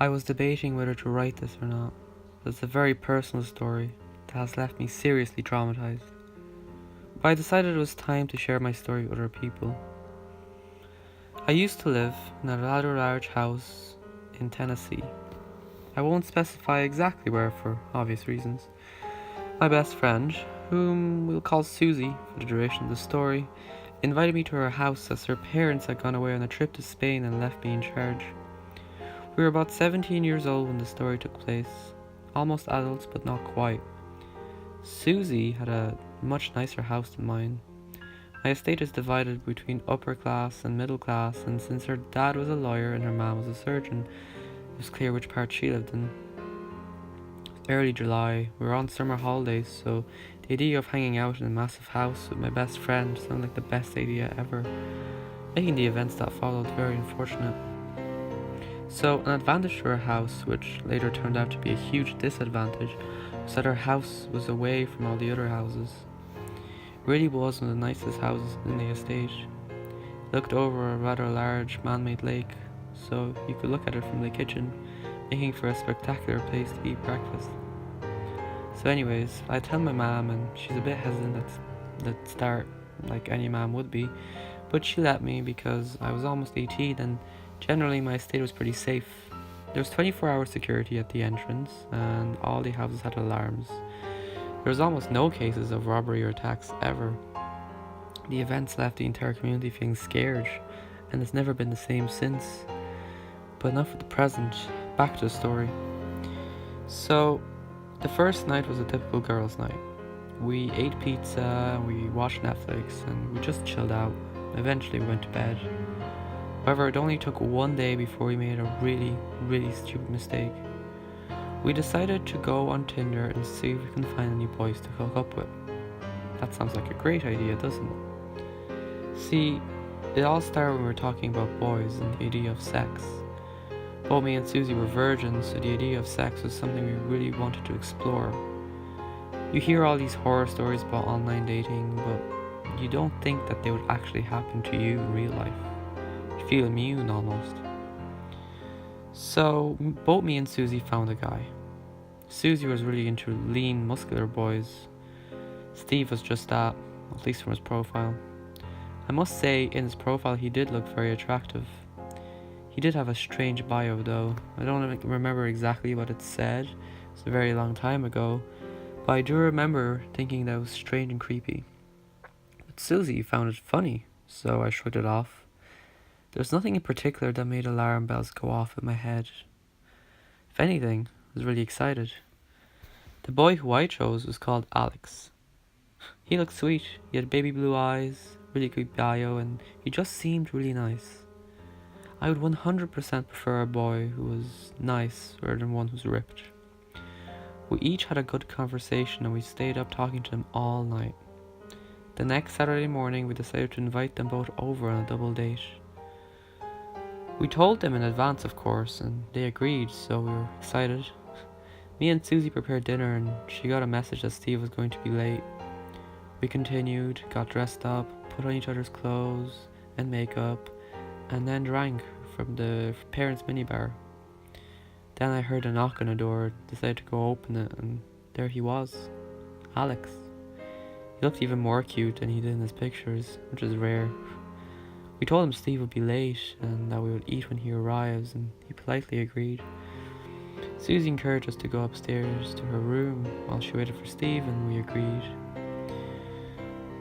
I was debating whether to write this or not. It's a very personal story that has left me seriously traumatized. But I decided it was time to share my story with other people. I used to live in a rather large house in Tennessee. I won't specify exactly where for obvious reasons. My best friend, whom we'll call Susie for the duration of the story, invited me to her house as her parents had gone away on a trip to Spain and left me in charge. We were about 17 years old when the story took place, almost adults but not quite. Susie had a much nicer house than mine. My estate is divided between upper class and middle class, and since her dad was a lawyer and her mom was a surgeon, it was clear which part she lived in. Early July, we were on summer holidays, so the idea of hanging out in a massive house with my best friend sounded like the best idea ever, making the events that followed very unfortunate. So, an advantage to her house, which later turned out to be a huge disadvantage, was that her house was away from all the other houses. It really was one of the nicest houses in the estate. It looked over a rather large man-made lake, so you could look at it from the kitchen, making for a spectacular place to eat breakfast. So anyways, I tell my mom, and she's a bit hesitant at the start, like any mom would be, but she let me because I was almost 18 and generally my estate was pretty safe. There was 24-hour security at the entrance and all the houses had alarms. There was almost no cases of robbery or attacks ever. The events left the entire community feeling scared, and it's never been the same since. But enough of the present, back to the story. So, the first night was a typical girls' night. We ate pizza, we watched Netflix, and we just chilled out. Eventually we went to bed. However, it only took one day before we made a really, really stupid mistake. We decided to go on Tinder and see if we can find any boys to hook up with. That sounds like a great idea, doesn't it? See, it all started when we were talking about boys and the idea of sex. Both me and Susie were virgins, so the idea of sex was something we really wanted to explore. You hear all these horror stories about online dating, but you don't think that they would actually happen to you in real life. You feel immune almost. So, both me and Susie found a guy. Susie was really into lean, muscular boys. Steve was just that, at least from his profile. I must say, in his profile he did look very attractive. He did have a strange bio though. I don't remember exactly what it said. It's a very long time ago. But I do remember thinking that it was strange and creepy. But Susie found it funny, so I shrugged it off. There was nothing in particular that made alarm bells go off in my head. If anything, I was really excited. The boy who I chose was called Alex. He looked sweet. He had baby blue eyes, really good bio, and he just seemed really nice. I would 100% prefer a boy who was nice rather than one who's ripped. We each had a good conversation and we stayed up talking to them all night. The next Saturday morning we decided to invite them both over on a double date. We told them in advance, of course, and they agreed, so we were excited. Me and Susie prepared dinner and she got a message that Steve was going to be late. We continued, got dressed up, put on each other's clothes and makeup, and then drank from the parents' minibar. Then I heard a knock on the door, decided to go open it, and there he was, Alex. He looked even more cute than he did in his pictures, which is rare. We told him Steve would be late and that we would eat when he arrives, and he politely agreed. Susie encouraged us to go upstairs to her room while she waited for Steve, and we agreed.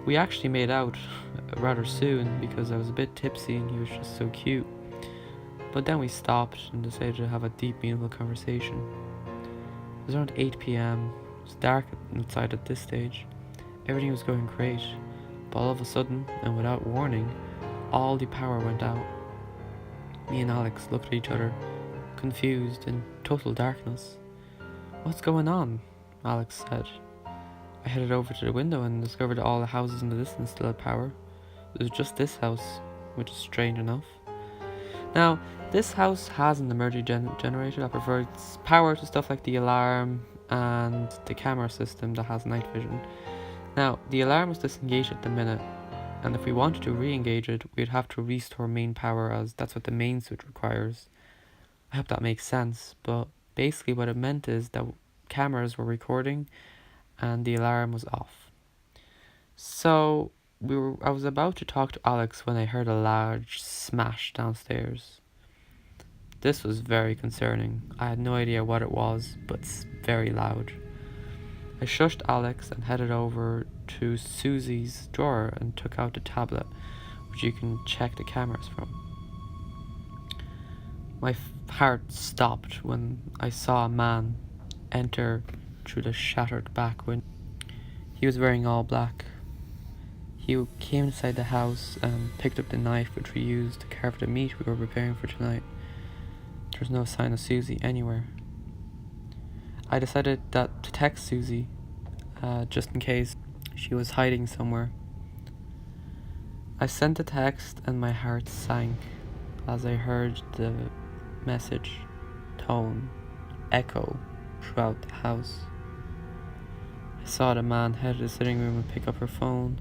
We actually made out rather soon because I was a bit tipsy and he was just so cute. But then we stopped and decided to have a deep, meaningful conversation. It was around 8 p.m. It was dark outside at this stage. Everything was going great, but all of a sudden, and without warning, all the power went out. Me and Alex looked at each other, confused, in total darkness. "What's going on?" Alex said. I headed over to the window and discovered that all the houses in the distance still had power. It was just this house, which is strange enough. Now, this house has an emergency generator that provides power to stuff like the alarm and the camera system that has night vision. Now, the alarm was disengaged at the minute, and if we wanted to re-engage it, we'd have to restore main power, as that's what the main switch requires. I hope that makes sense, but basically what it meant is that cameras were recording and the alarm was off. So I was about to talk to Alex when I heard a large smash downstairs. This was very concerning. I had no idea what it was, but it's very loud. I shushed Alex and headed over to Susie's drawer and took out the tablet, which you can check the cameras from. My heart stopped when I saw a man enter through the shattered back window. He was wearing all black. He came inside the house and picked up the knife which we used to carve the meat we were preparing for tonight. There was no sign of Susie anywhere. I decided to text Susie, just in case she was hiding somewhere. I sent a text and my heart sank as I heard the message tone echo throughout the house. I saw the man head to the sitting room and pick up her phone.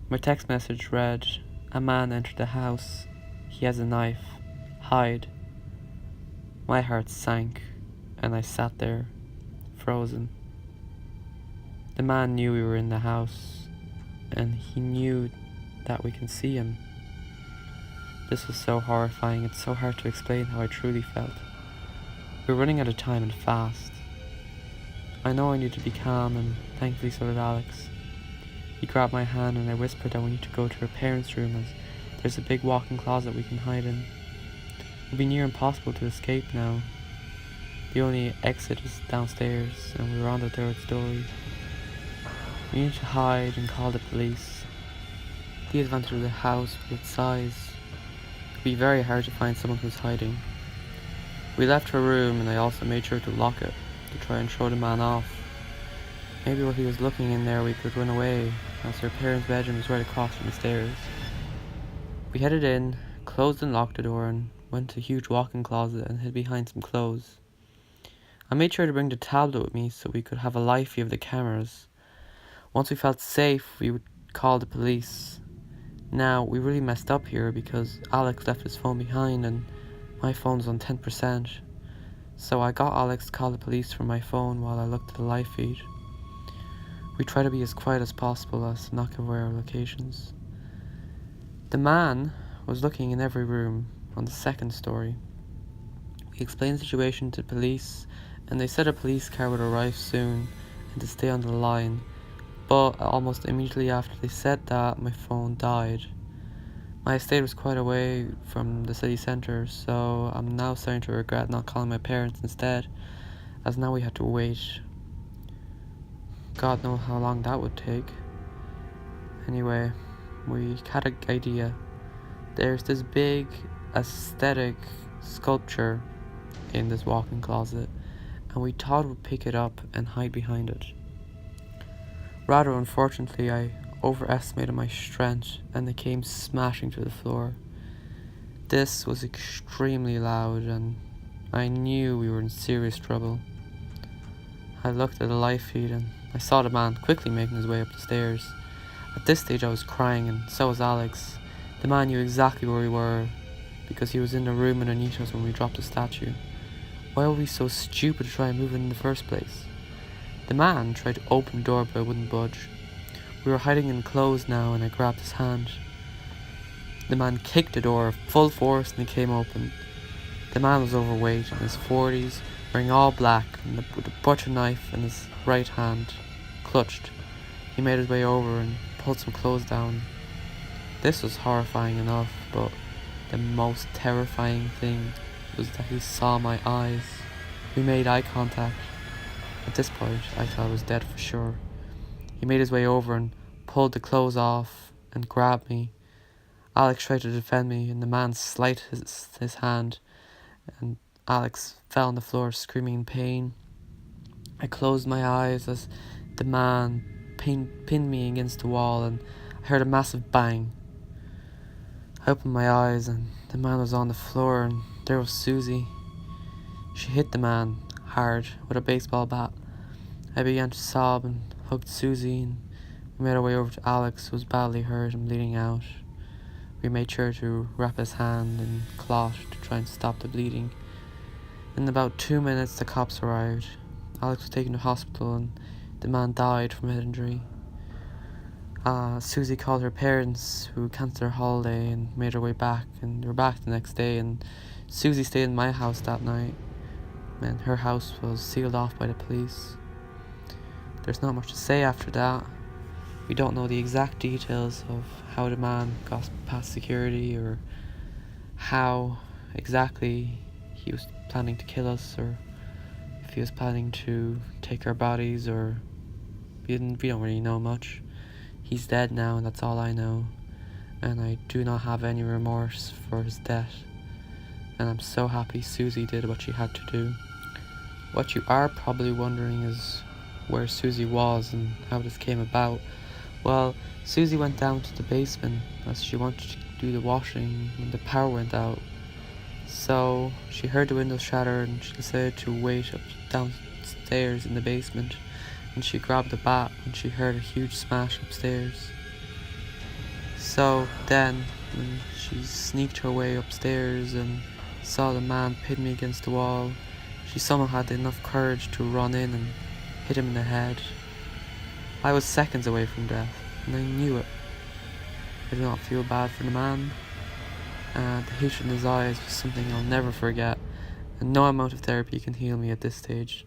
My text message read, "A man entered the house. He has a knife. Hide." My heart sank and I sat there, frozen. The man knew we were in the house and he knew that we can see him. This was so horrifying, it's so hard to explain how I truly felt. We were running out of time and fast. I know I need to be calm, and thankfully so did Alex. He grabbed my hand and I whispered that we need to go to her parents' room as there's a big walk-in closet we can hide in. It would be near impossible to escape now. The only exit is downstairs and we were on the third story. We needed to hide and call the police. The advantage of the house with its size. It would be very hard to find someone who's hiding. We left her room and I also made sure to lock it to try and throw the man off. Maybe while he was looking in there we could run away, as her parents' bedroom was right across from the stairs. We headed in, closed and locked the door, and went to a huge walk-in closet and hid behind some clothes. I made sure to bring the tablet with me so we could have a live view of the cameras. Once we felt safe, we would call the police. Now, we really messed up here because Alex left his phone behind and my phone was on 10%. So I got Alex to call the police from my phone while I looked at the live feed. We tried to be as quiet as possible as to not give away our locations. The man was looking in every room on the second story. We explained the situation to the police and they said a police car would arrive soon and to stay on the line, but almost immediately after they said that, my phone died. My estate was quite away from the city centre, so I'm now starting to regret not calling my parents instead, as now we had to wait. God knows how long that would take. Anyway, we had an idea. There's this big aesthetic sculpture in this walk-in closet, and we thought we'd pick it up and hide behind it. Rather unfortunately, I overestimated my strength and it came smashing to the floor. This was extremely loud and I knew we were in serious trouble. I looked at the live feed and I saw the man quickly making his way up the stairs. At this stage I was crying and so was Alex. The man knew exactly where we were because he was in the room underneath us when we dropped the statue. Why were we so stupid to try and move it in the first place? The man tried to open the door but I wouldn't budge. We were hiding in clothes now and I grabbed his hand. The man kicked the door full force and it came open. The man was overweight, in his 40s, wearing all black and with a butcher knife in his right hand, clutched. He made his way over and pulled some clothes down. This was horrifying enough, but the most terrifying thing was that he saw my eyes. We made eye contact. At this point, I thought I was dead for sure. He made his way over and pulled the clothes off and grabbed me. Alex tried to defend me and the man slighted his hand and Alex fell on the floor screaming in pain. I closed my eyes as the man pinned me against the wall and I heard a massive bang. I opened my eyes and the man was on the floor and there was Susie. She hit the man hard with a baseball bat. I began to sob and hugged Susie and we made our way over to Alex, who was badly hurt and bleeding out. We made sure to wrap his hand in cloth to try and stop the bleeding. In about 2 minutes, the cops arrived. Alex was taken to hospital and the man died from head injury. Susie called her parents, who cancelled their holiday and made her way back, and they were back the next day. And Susie stayed in my house that night, and her house was sealed off by the police. There's not much to say after that. We don't know the exact details of how the man got past security, or how exactly he was planning to kill us, or if he was planning to take our bodies, or we don't really know much. He's dead now, and that's all I know, and I do not have any remorse for his death, and I'm so happy Susie did what she had to do. What you are probably wondering is where Susie was and how this came about. Well, Susie went down to the basement as she wanted to do the washing when the power went out. So she heard the windows shatter and she decided to wait downstairs in the basement, and she grabbed a bat when she heard a huge smash upstairs. So then, when she sneaked her way upstairs and saw the man pin me against the wall, she somehow had enough courage to run in and hit him in the head. I was seconds away from death, and I knew it. I did not feel bad for the man. The hatred in his eyes was something I'll never forget, and no amount of therapy can heal me at this stage,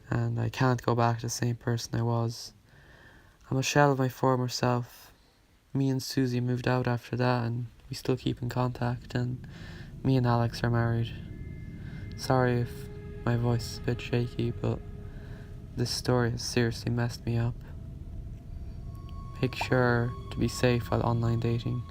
and I can't go back to the same person I was. I'm a shell of my former self. Me and Susie moved out after that, and we still keep in contact, and me and Alex are married. Sorry if my voice is a bit shaky, but this story has seriously messed me up. Make sure to be safe while online dating.